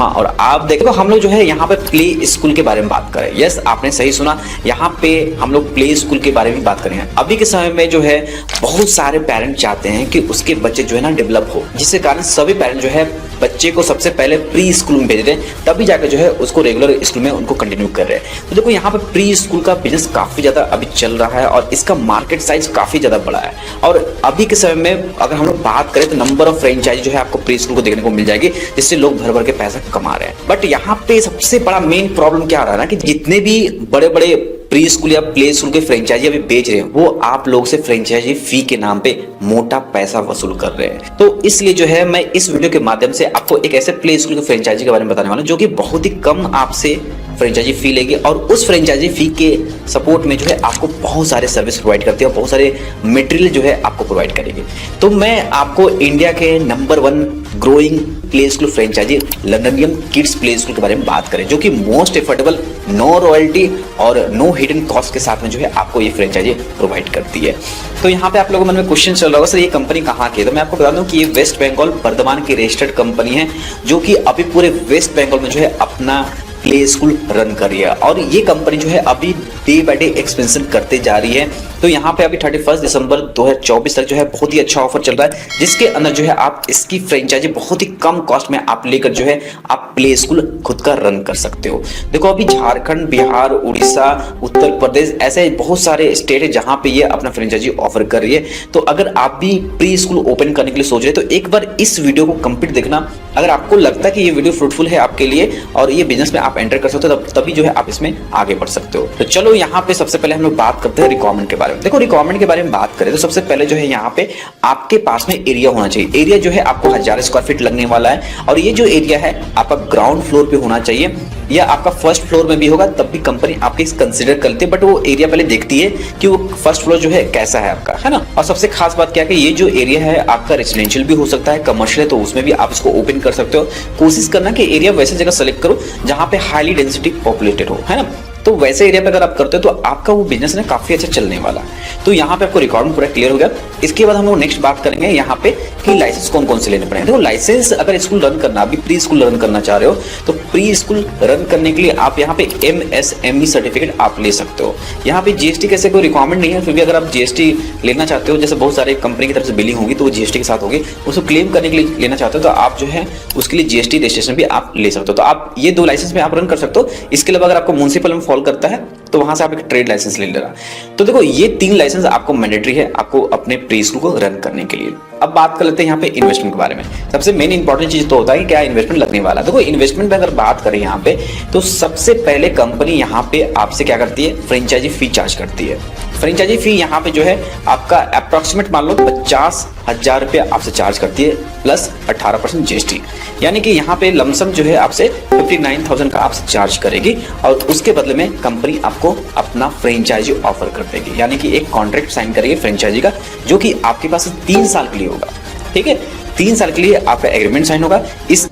और आप देखो हम लोग जो है यहाँ पे प्ले स्कूल के बारे में बात करें। यस, आपने सही सुना, यहाँ पे हम लोग प्ले स्कूल के बारे में बात करें। अभी के समय में जो है बहुत सारे पेरेंट चाहते हैं कि उसके बच्चे जो है ना डेवलप हो, जिसके कारण सभी पेरेंट जो है बच्चे को सबसे पहले प्री स्कूल में भेज रहे हैं, तभी जाकर जो है उसको रेगुलर स्कूल में उनको कंटिन्यू कर रहे हैं। तो देखो यहाँ पे प्री स्कूल का बिजनेस काफी ज्यादा अभी चल रहा है और इसका मार्केट साइज काफी ज्यादा बड़ा है। और अभी के समय में अगर हम लोग बात करें तो नंबर ऑफ फ्रेंचाइजी जो है आपको प्री स्कूल को देखने को मिल जाएगी, जिससे लोग भर भर के पैसा कमा रहे हैं। बट यहाँ पे सबसे बड़ा मेन प्रॉब्लम क्या आ रहा है ना कि जितने भी बड़े बड़े प्री स्कूल या प्ले स्कूल के फ्रेंचाइजी अभी बेच रहे हैं, वो आप लोग से फ्रेंचाइजी फी के नाम पे मोटा पैसा वसूल कर रहे हैं। तो इसलिए जो है मैं इस वीडियो के माध्यम से आपको एक ऐसे प्ले स्कूल के फ्रेंचाइजी के बारे में बताने वाला हूं जो कि बहुत ही कम आपसे फ्रेंचाइजी फी लेगी और उस फ्रेंचाइजी फी के सपोर्ट में जो है आपको बहुत सारे सर्विस प्रोवाइड करती है और बहुत सारे मटेरियल जो है आपको प्रोवाइड करेगी। तो मैं आपको इंडिया के number 1 growing play school franchise Londonium kids play school के बारे में बात करें, जो कि मोस्ट एफोर्डेबल, नो रॉयल्टी और नो हिडन कॉस्ट के साथ में जो है आपको ये फ्रेंचाइजी प्रोवाइड करती है। तो यहाँ पे आप लोगों के मन में क्वेश्चन चल रहा होगा, सर ये कंपनी कहाँ की है? तो मैं आपको बता दूं कि ये वेस्ट बंगाल बर्धमान की रजिस्टर्ड कंपनी है, जो कि अभी पूरे वेस्ट बंगाल में जो है अपना प्ले स्कूल रन कर रही है। और ये कंपनी जो है अभी डे बाय डे एक्सपेंशन करते जा रही है। तो यहाँ पे अभी 31 दिसंबर 2024 तक जो है बहुत ही अच्छा ऑफर चल रहा है, जिसके अंदर जो है आप इसकी फ्रेंचाइजी बहुत ही कम कॉस्ट में आप लेकर जो है आप प्ले स्कूल खुद का रन कर सकते हो। देखो अभी झारखंड, बिहार, उड़ीसा, उत्तर प्रदेश ऐसे बहुत सारे स्टेट है जहाँ पे ये अपना फ्रेंचाइजी ऑफर कर रही है। तो अगर आप भी प्री स्कूल ओपन करने के लिए सोच रहे हैं तो एक बार इस वीडियो को कंप्लीट देखना। अगर आपको लगता है कि ये वीडियो फ्रूटफुल है आपके लिए और ये बिजनेस में आप एंटर कर सकते हो, तभी जो है आप इसमें आगे बढ़ सकते हो। तो चलो यहाँ पे सबसे पहले हम लोग बात करते हैं रिक्वायरमेंट के बारे में। देखो रिक्वायरमेंट के बारे में बात करें तो सबसे पहले जो है यहाँ पे आपके पास में एरिया होना चाहिए। एरिया जो है आपको 1000 स्क्वायर फीट लगने वाला है और ये जो एरिया है आपका ग्राउंड फ्लोर पे होना चाहिए या आपका फर्स्ट फ्लोर में भी होगा, तब भी कंपनी आपके कंसिडर करती है। बट वो एरिया पहले देखती है कि वो फर्स्ट फ्लोर जो है कैसा है आपका, है ना। और सबसे खास बात क्या है कि ये जो एरिया है आपका रेजिडेंशियल भी हो सकता है, कमर्शियल है, तो उसमें भी आप इसको ओपन कर सकते हो। कोशिश करना कि एरिया वैसे जगह सेलेक्ट करो जहां पे हाईली डेंसिटी पॉपुलेटेड हो, है ना। तो वैसे एरिया पे अगर आप करते हो तो आपका वो बिजनेस ना काफी अच्छा चलने वाला है। तो यहाँ पे आपको रिक्वायरमेंट पूरा क्लियर हो गया। इसके बाद हम लोग नेक्स्ट बात करेंगे यहाँ पे कि लाइसेंस कौन कौन से लेने पड़ेंगे। देखो लाइसेंस अगर स्कूल रन करना, अभी प्री स्कूल रन करना चाह रहे हो तो प्री स्कूल रन करने के लिए आप यहाँ पे MSME सर्टिफिकेट आप ले सकते हो। यहाँ पे GST कैसे कोई रिक्वायरमेंट नहीं है, फिर भी अगर आप GST लेना चाहते हो, जैसे बहुत सारे कंपनी की तरफ से बिलिंग होगी तो वो GST के साथ होगी, उसको क्लेम करने के लिए लेना चाहते हो तो आप जो है उसके लिए GST रजिस्ट्रेशन भी आप ले सकते हो। तो आप ये 2 लाइसेंस में आप रन कर सकते हो। इसके अलावा अगर आपको म्युनिसिपल में फॉल करता है तो वहां से आप एक ट्रेड लाइसेंस ले लेना। तो देखो ये 3 लाइसेंस आपको मैंडेटरी है आपको अपने प्री स्कूल को रन करने के लिए। अब बात कर लेते हैं यहाँ पे इन्वेस्टमेंट के बारे में। सबसे मेन इंपॉर्टेंट चीज तो होता है कि क्या इन्वेस्टमेंट लगने वाला है। देखो इन्वेस्टमेंट में अगर बात करें यहाँ पे तो सबसे पहले कंपनी यहाँ पे आपसे क्या करती है, फ्रेंचाइजी फी चार्ज करती है। फ्रेंचाइजी फी यहाँ पे जो है आपका अप्रोक्सीमेट मान लो 50,000 रुपया आपसे चार्ज करती है प्लस 18% GST, यानी कि यहाँ पे लमसम जो है आपसे 59,000 का आपसे चार्ज करेगी और उसके बदले में कंपनी आपको अपना फ्रेंचाइजी ऑफर कर देगी, यानी कि एक कॉन्ट्रैक्ट साइन करेगी फ्रेंचाइजी का, जो कि आपके पास 3 साल के लिए होगा। ठीक है, 3 साल के लिए आपका एग्रीमेंट साइन होगा।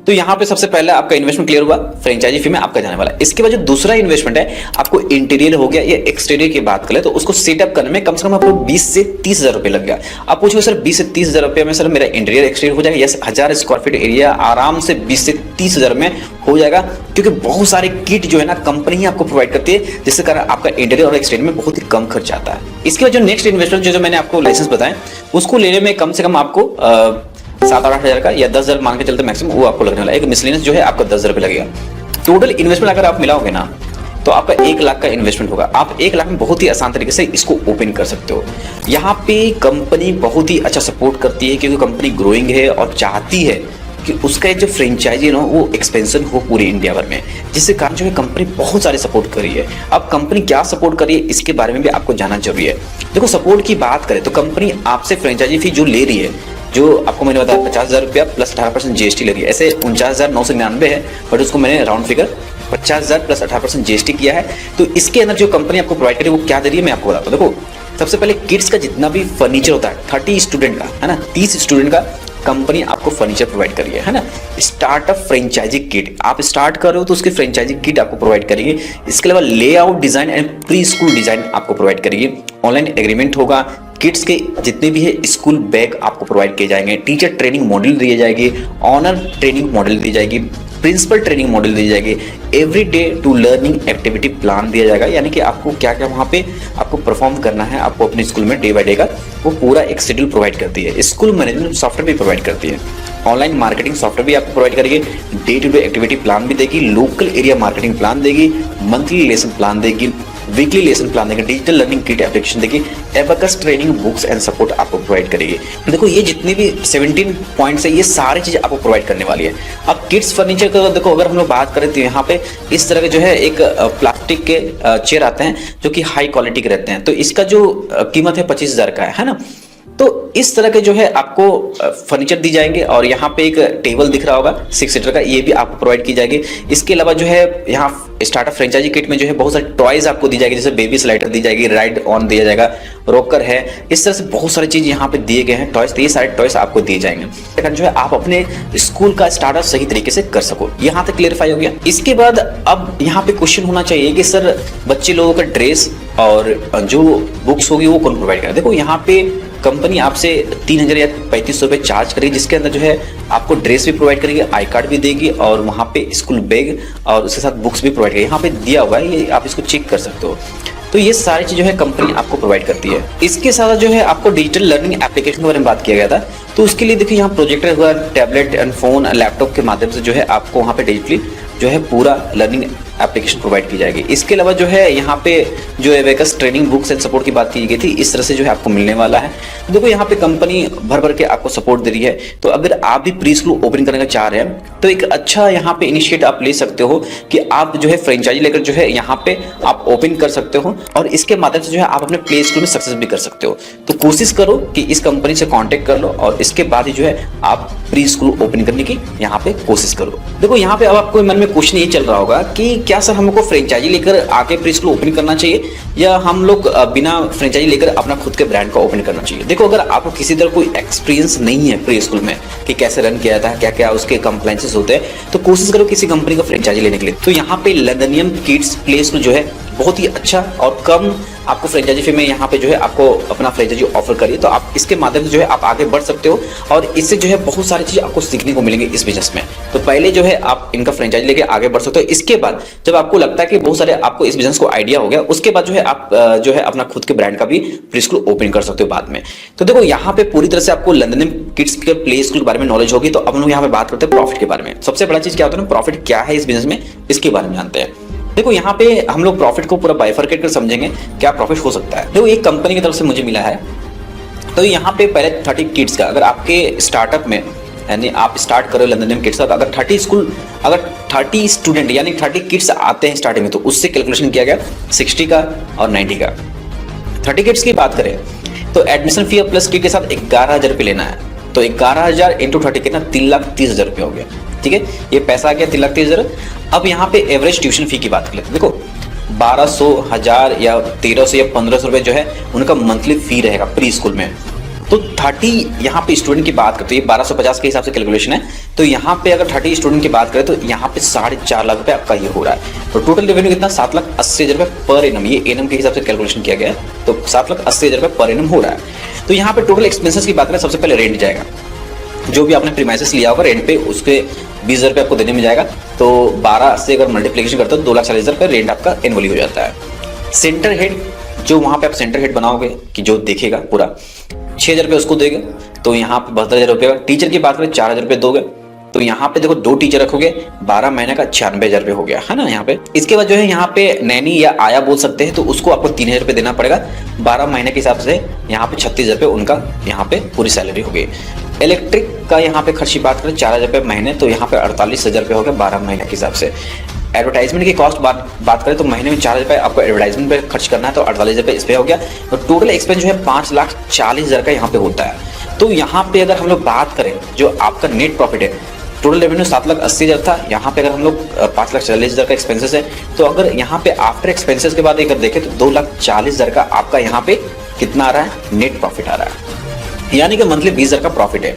तो यहाँ पे सबसे पहले आपका इन्वेस्टमेंट क्लियर हुआ, फ्रेंचाइजी फी में आपका जाने वाला है। इसके बाद जो दूसरा इन्वेस्टमेंट है आपको इंटीरियर हो गया या एक्सटीरियर की बात करें तो उसको सेटअप करने में कम से कम आपको 20 से 30,000 रुपए लग गया। आप पूछो सर 20 से 30,000 रुपए में सर मेरा इंटीरियर एक्सटीरियर हो जाएगा? यस, 1000 स्क्वायर फीट एरिया आराम से 20 से 30,000 में हो जाएगा, क्योंकि बहुत सारे किट जो है ना कंपनी ही आपको प्रोवाइड करती है, जिसके कारण आपका इंटीरियर और एक्सटीरियर में बहुत ही कम खर्च आता है। इसके बाद जो नेक्स्ट इन्वेस्टमेंट जो मैंने आपको लाइसेंस बताया उसको लेने में कम से कम आपको 7-8 का या 10,000 मान के चलते मैक्सिमम वो आपको लगने वाला है। एक मिसलेनियस जो है आपका 10,000 रुपये लगेगा। टोटल इन्वेस्टमेंट अगर आप मिलाओगे ना तो आपका 1 लाख का इन्वेस्टमेंट होगा। आप 1 लाख में बहुत ही आसान तरीके से इसको ओपन कर सकते हो। यहाँ पे कंपनी बहुत ही अच्छा सपोर्ट करती है, क्योंकि कंपनी ग्रोइंग है और चाहती है कि उसका जो फ्रेंचाइजी है ना वो एक्सपेंशन हो पूरे इंडिया भर में, जिसके कारण जो है कंपनी बहुत सारे सपोर्ट कर रही है। अब कंपनी क्या सपोर्ट कर रही है इसके बारे में भी आपको जानना जरूरी है। देखो सपोर्ट की बात करें तो कंपनी आपसे फ्रेंचाइजी फी जो ले रही है, जो आपको मैंने बताया 50,000 रुपया प्लस 18% GST लगी है, ऐसे 49,999 है, बट उसको मैंने राउंड फिगर 50,000 प्लस 18% GST किया है। तो इसके अंदर जो कंपनी आपको प्रोवाइड करी वो क्या दे रही है मैं आपको बताता हूँ। देखो सबसे पहले किड्स का जितना भी फर्नीचर होता है 30 स्टूडेंट का, है ना, 30 स्टूडेंट का कंपनी आपको फर्नीचर प्रोवाइड करिए, है ना। स्टार्टअप फ्रेंचाइजी किट, आप स्टार्ट कर रहे हो तो उसकी फ्रेंचाइजी किट आपको प्रोवाइड करिए। इसके अलावा layout design and pre school design आपको प्रोवाइड करिए। ऑनलाइन एग्रीमेंट होगा, किड्स के जितने भी है स्कूल बैग आपको प्रोवाइड किए जाएंगे, टीचर ट्रेनिंग मॉड्यूल दी जाएगी, ऑनर ट्रेनिंग मॉड्यूल दी जाएगी, प्रिंसिपल ट्रेनिंग मॉड्यूल दी जाएगी, everyday to learning activity plan दिया जाएगा, यानी कि आपको क्या क्या वहाँ पे आपको परफॉर्म करना है आपको अपने स्कूल में डे बाय डे का, वो पूरा एक शेड्यूल प्रोवाइड करती है। स्कूल मैनेजमेंट सॉफ्टवेयर भी प्रोवाइड करती है, ऑनलाइन मार्केटिंग सॉफ्टवेयर भी आपको प्रोवाइड करेगी, day to day activity plan भी देगी, लोकल एरिया मार्केटिंग प्लान देगी, मंथली लेसन प्लान देगी, वीकली लेसन प्लान देगी, डिजिटल लर्निंग किट एप्लीकेशन देगी, abacus training books and support आपको प्रोवाइड करेगी। देखो ये जितने भी 17 पॉइंट्स है ये सारी चीजें आपको प्रोवाइड करने वाली है। अब किड्स फर्नीचर का देखो अगर हम लोग बात करें तो यहाँ पे इस तरह के जो है एक प्लास्टिक के चेयर आते हैं जो कि हाई क्वालिटी के रहते हैं, तो इसका जो कीमत है 25,000 का है ना। तो इस तरह के जो है आपको फर्नीचर दी जाएंगे और यहाँ पे एक टेबल दिख रहा होगा 6 सीटर का, ये भी आपको प्रोवाइड की जाएगी। इसके अलावा जो है यहाँ स्टार्टअप फ्रेंचाइजी किट में जो है बहुत सारे टॉयज आपको दी जाएगी, जैसे बेबी स्लाइडर दी जाएगी, राइड ऑन दिया जाएगा, रॉकर है, इस तरह से बहुत सारी चीज यहाँ पे दिए गए हैं टॉयज, तो ये सारे टॉयज आपको दिए जाएंगे लेकिन जो है आप अपने स्कूल का स्टार्टअप सही तरीके से कर सको। यहाँ तक क्लियरफाई हो गया। इसके बाद अब यहाँ पे क्वेश्चन होना चाहिए कि सर बच्चे लोगों का ड्रेस और जो बुक्स होगी वो कौन प्रोवाइड करेगा। देखो यहाँ पे कंपनी आपसे 3,000 या 3,500 रुपये चार्ज करेगी, जिसके अंदर जो है आपको ड्रेस भी प्रोवाइड करेगी, आई कार्ड भी देगी और वहाँ पे स्कूल बैग और उसके साथ बुक्स भी प्रोवाइड करेगी। यहाँ पे दिया हुआ है, ये आप इसको चेक कर सकते हो। तो ये सारी चीज जो है कंपनी आपको प्रोवाइड करती है। इसके साथ जो है आपको डिजिटल लर्निंग एप्लीकेशन के बारे में बात किया गया था, तो उसके लिए देखिए यहाँ प्रोजेक्टर हुआ, टैबलेट एंड फोन लैपटॉप के माध्यम से जो है आपको वहाँ पे डिजिटली जो है पूरा लर्निंग एप्लीकेशन प्रोवाइड की जाएगी। इसके अलावा जो है यहाँ पे जो abacus training books and support की बात की गई थी, इस तरह से जो है आपको मिलने वाला है। देखो यहाँ पे कंपनी भर भर के आपको सपोर्ट दे रही है, तो अगर आप भी प्री स्कूल ओपन करने का चाह रहे हैं तो एक अच्छा यहाँ पे इनिशिएटिव आप ले सकते हो कि आप जो है फ्रेंचाइजी लेकर जो है यहाँ पे आप ओपन कर सकते हो और इसके माध्यम से जो है आप अपने प्ले स्कूल में सक्सेस भी कर सकते हो। तो कोशिश करो कि इस कंपनी से कॉन्टेक्ट कर लो और इसके बाद ही जो है आप प्री स्कूल ओपन करने की यहाँ पे कोशिश करो। देखो यहाँ पे अब आपको मन में क्वेश्चन ये चल रहा होगा कि क्या सर हमको फ्रेंचाइजी लेकर आके प्री स्कूल ओपन करना चाहिए या हम लोग बिना फ्रेंचाइजी लेकर अपना खुद के ब्रांड का ओपन करना चाहिए। देखो अगर आपको किसी तरह कोई एक्सपीरियंस नहीं है प्री स्कूल में कि कैसे रन किया जाता है, क्या क्या उसके कंप्लायंसेस होते हैं, तो कोशिश करो किसी कंपनी का फ्रेंचाइजी लेने के लिए। तो यहाँ पे लर्नियम किड्स प्ले स्कूल जो है बहुत ही अच्छा और कम आपको फ्रेंचाइजी फी में यहाँ पे जो है आपको अपना फ्रेंचाइजी ऑफर करिए, तो आप इसके माध्यम से जो है आप आगे बढ़ सकते हो और इससे जो है बहुत सारी चीज़ आपको सीखने को मिलेंगे इस बिजनेस में। तो पहले जो है आप इनका फ्रेंचाइजी लेके आगे बढ़ सकते हो। इसके बाद जब आपको लगता है कि बहुत सारे आपको इस बिजनेस को आइडिया हो गया, उसके बाद जो है आप जो है अपना खुद के ब्रांड का भी प्री स्कूल ओपन कर सकते हो बाद में। तो देखो यहाँ पे पूरी तरह से आपको लर्नियम किड्स के प्ले स्कूल के बारे में नॉलेज होगी। तो अब हम लोग यहाँ पे बात करते हैं प्रॉफिट के बारे में। सबसे बड़ा चीज क्या होता है ना, प्रॉफिट क्या है इस बिजनेस में, इसके बारे में जानते हैं। देखो यहाँ पे हम लोग प्रॉफिट को पूरा बाइफरकेट कर समझेंगे क्या प्रॉफिट हो सकता है। देखो एक कंपनी की तरफ से मुझे मिला है, तो यहाँ पे पहले 30 किड्स का, अगर आपके स्टार्टअप में यानी आप स्टार्ट करो लर्नियम किड्स का, अगर 30 स्टूडेंट यानी 30 किड्स आते हैं स्टार्टिंग में, तो उससे कैलकुलेशन किया गया 60 का और 90 का। 30 किड्स की बात करें तो एडमिशन फी प्लस किट के साथ 11,000 रुपये लेना है, तो 11,000 इंटू 30 कितना 3,30,000 रुपये हो गया। ठीक है, ये पैसा आ गया 3,30,000। अब यहाँ पे एवरेज ट्यूशन फी की बात कर लेते हैं। देखो 1,200, 1,000 या 1,300 या 1,500 रुपये जो है उनका मंथली फी रहेगा प्री स्कूल में। तो 30 यहाँ पे स्टूडेंट की बात करते हैं, ये 1,250 के हिसाब से कैलकुलेशन है, तो यहाँ पे अगर 30 स्टूडेंट की बात करें तो यहाँ पे 4.5 लाख रुपये आपका ये हो रहा है। तो टोटल रेवेन्यू कितना 7,80,000 रुपये पर एनम, ये एनम के हिसाब से कैलकुलेशन किया गया है, तो 7,80,000 रुपये पर एनम हो रहा है। तो यहाँ पे टोटल एक्सपेंसेस की बात करें, सबसे पहले रेंट जाएगा, जो भी आपने प्रीमाइसेस लिया होगा रेंट पे उसके 20,000 रुपये आपको देने में जाएगा। तो 12 से अगर मल्टीप्लिकेशन करते हो 2,40,000 रुपये रेंट आपका एनुअली हो जाता है। सेंटर हेड, जो वहाँ पे आप सेंटर हेड बनाओगे कि जो देखेगा पूरा 6,000 रुपये उसको देगा, तो यहाँ पे 72,000 रुपये। टीचर की बात करें 4,000 रुपये दोगे, तो यहाँ पे देखो 2 टीचर रखोगे, 12 महीने का 96,000 रुपये हो गया है ना यहाँ पे। इसके बाद जो है यहाँ पे नैनी या आया बोल सकते हैं, तो उसको आपको 3,000 रुपये देना पड़ेगा 12 महीने के हिसाब से। यहाँ पे 36,000 रुपये उनका यहाँ पे पूरी सैलरी हो गई। इलेक्ट्रिक का यहाँ पे खर्च की बात करें 4,000 रुपये महीने, तो यहाँ पे 48,000 रुपये हो गया 12 महीने के हिसाब से। एडवर्टाइजमेंट की कॉस्ट बात करें तो महीने में 4,000 रुपये आपको एडवर्टाइजमेंट पे खर्च करना है, तो 48,000 रुपये इस पे हो गया। तो टोटल एक्सपेंस जो है 5,40,000 का यहाँ पे होता है। तो यहाँ पे अगर हम लोग बात करें जो आपका नेट प्रॉफिट है, टोटल रेवेन्यू 7,80,000 था, यहाँ पे अगर हम लोग 5,40,000 का एक्सपेंसेस है, तो अगर यहाँ पे आफ्टर एक्सपेंसेस के बाद अगर देखें तो 2,40,000 का आपका यहाँ पे कितना आ रहा है, नेट प्रॉफिट आ रहा है, यानी कि मंथली 20,000 का प्रॉफिट है।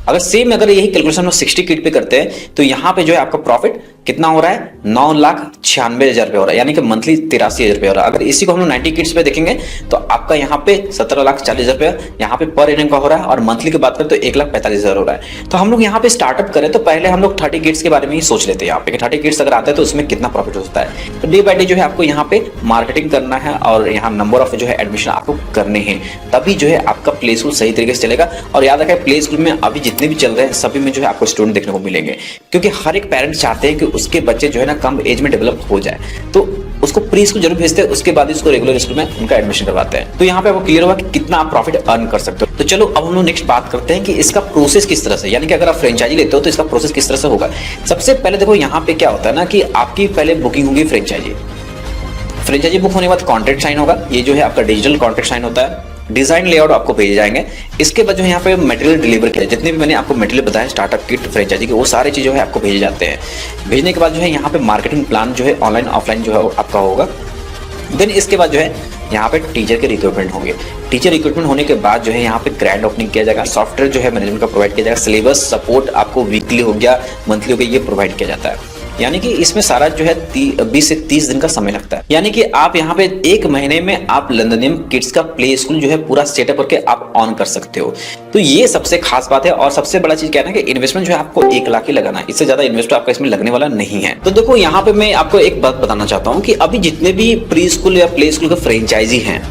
अगर सेम अगर यही कैलकुलेशन हम 60 किट पे करते हैं तो यहाँ पे जो है आपका प्रॉफिट कितना हो रहा है 9,96,000 रुपये हो रहा है, यानी कि मंथली 83,000 रुपये हो रहा है। अगर इसी को हम लोग 90 किड्स पे देखेंगे तो आपका यहाँ पे 17,40,000 रुपये यहाँ पे पर एनम का हो रहा है, और मंथली की बात करें तो 1,45,000 हो रहा है। तो हम लोग यहाँ पे स्टार्टअप करें तो पहले हम लोग 30 किड्स के बारे में ही सोच लेते हैं यहाँ पे, 30 किड्स अगर आते हैं तो उसमें कितना प्रॉफिट होता है। तो डे बाय डे जो है आपको यहाँ पे मार्केटिंग करना है और यहाँ नंबर ऑफ जो है एडमिशन आपको करने हैं, तभी जो है आपका प्ले स्कूल सही तरीके से चलेगा। और याद रखें प्ले स्कूल में अभी जितने भी चल रहे हैं सभी में जो है आपको स्टूडेंट देखने को मिलेंगे, क्योंकि हर एक पेरेंट्स चाहते हैं कि उसके बच्चे जो है ना कम एज में डेवलप हो जाए, तो उसको प्री स्कूल जरूर भेजते हैं, उसके बाद उसको रेगुलर स्कूल में उनका एडमिशन करवाते हैं। तो यहाँ पे आपको क्लियर होगा कि कितना आप प्रॉफिट अर्न कर सकते हो। तो चलो अब हम लोग नेक्स्ट बात करते हैं कि इसका प्रोसेस किस तरह से, यानी कि अगर आप फ्रेंचाइजी लेते हो तो इसका प्रोसेस किस तरह से होगा। सबसे पहले देखो यहाँ पे क्या होता है ना कि आपकी पहले बुकिंग होगी फ्रेंचाइजी बुक होने के बाद कॉन्ट्रैक्ट साइन होगा। ये जो है आपका डिजिटल कॉन्ट्रैक्ट साइन होता है, डिजाइन लेआउट आपको भेजे जाएंगे। इसके बाद जो है यहाँ पे मटेरियल डिलीवर किया, जितने भी मैंने आपको मटेरियल बताया स्टार्टअप किट फ्रेंचाइजी के, वो सारे चीज़ जो है आपको भेजे जाते हैं। भेजने के बाद जो है यहाँ पे मार्केटिंग प्लान जो है ऑनलाइन ऑफलाइन जो है आपका होगा। देन इसके बाद जो है यहाँ पे टीचर के रिक्रूटमेंट होंगे। टीचर रिक्रूटमेंट होने के बाद जो है यहाँ पे ग्रैंड ओपनिंग किया जाएगा, सॉफ्टवेयर जो है मैनेजमेंट का प्रोवाइड किया जाएगा, सिलेबस सपोर्ट आपको वीकली हो गया, मंथली हो गया, ये प्रोवाइड किया जाता है। यानी कि इसमें सारा जो है 20 से 30 दिन का समय लगता है। यानी कि आप यहाँ पे 1 महीने में आप लंदनियम किड्स का प्ले स्कूल जो है पूरा सेटअप करके आप ऑन कर सकते हो। तो ये सबसे खास बात है। और सबसे बड़ा चीज क्या है ना कि इन्वेस्टमेंट जो है आपको 1 लाख ही लगाना है, इससे ज्यादा इन्वेस्ट आपका इसमें लगने वाला नहीं है। तो देखो यहाँ पे मैं आपको एक बात बताना चाहता हूँ कि अभी जितने भी प्री स्कूल या प्ले स्कूल के फ्रेंचाइजी हैं,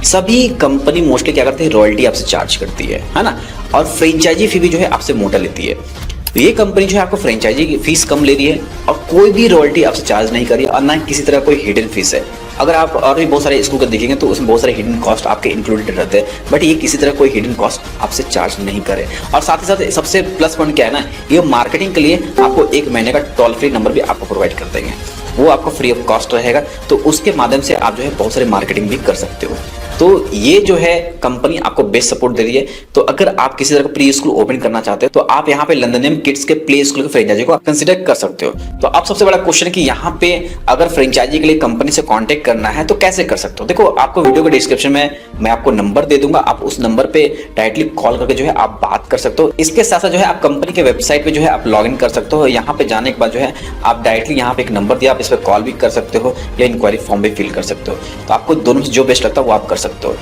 सभी कंपनी मोस्टली क्या करती है, रॉयल्टी आपसे चार्ज करती है ना, और फ्रेंचाइजी फी भी जो है आपसे मोटा लेती है। तो ये कंपनी जो है आपको फ्रेंचाइजी की फीस कम ले रही है और कोई भी रॉयल्टी आपसे चार्ज नहीं कर रही है, और ना किसी तरह कोई हिडन फीस है। अगर आप और भी बहुत सारे स्कूल को देखेंगे तो उसमें बहुत सारे हिडन कॉस्ट आपके इंक्लूडेड रहते हैं, बट ये किसी तरह कोई हिडन कॉस्ट आपसे चार्ज नहीं करे। और साथ ही साथ सबसे प्लस पॉइंट क्या है ना, ये मार्केटिंग के लिए आपको 1 महीने का टोल फ्री नंबर भी आपको प्रोवाइड कर देंगे, वो आपको फ्री ऑफ कॉस्ट रहेगा। तो उसके माध्यम से आप जो है बहुत सारे मार्केटिंग भी कर सकते हो। तो ये जो है कंपनी आपको बेस्ट सपोर्ट दे रही है। तो अगर आप किसी तरह का प्री स्कूल ओपन करना चाहते हो तो आप यहाँ पे लंदनियम किड्स के प्ले स्कूल के फ्रेंचाइजी को कंसीडर कर सकते हो। तो अब सबसे बड़ा क्वेश्चन है कि यहाँ पे अगर फ्रेंचाइजी के लिए कंपनी से कांटेक्ट करना है तो कैसे कर सकते हो। देखो आपको वीडियो के डिस्क्रिप्शन में मैं आपको नंबर दे दूंगा, आप उस नंबर पे डायरेक्टली कॉल करके जो है आप बात कर सकते हो। इसके साथ साथ जो है आप कंपनी के वेबसाइट पे जो है आप लॉग इन कर सकते हो। यहाँ पे जाने के बाद जो है आप डायरेक्टली यहाँ पे एक नंबर दिया, आप इस पर कॉल भी कर सकते हो या इंक्वायरी फॉर्म भी फिल कर सकते हो। तो आपको दोनों से जो बेस्ट लगता है वो आप कर सकते हो।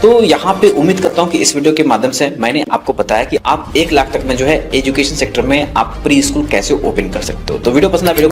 तो यहाँ पे उम्मीद करता हूँ कि इस वीडियो के माध्यम से मैंने आपको बताया कि आप 1 लाख तक में जो है एजुकेशन सेक्टर में आप प्री स्कूल कैसे ओपन कर सकते हो। तो वीडियो पसंद आया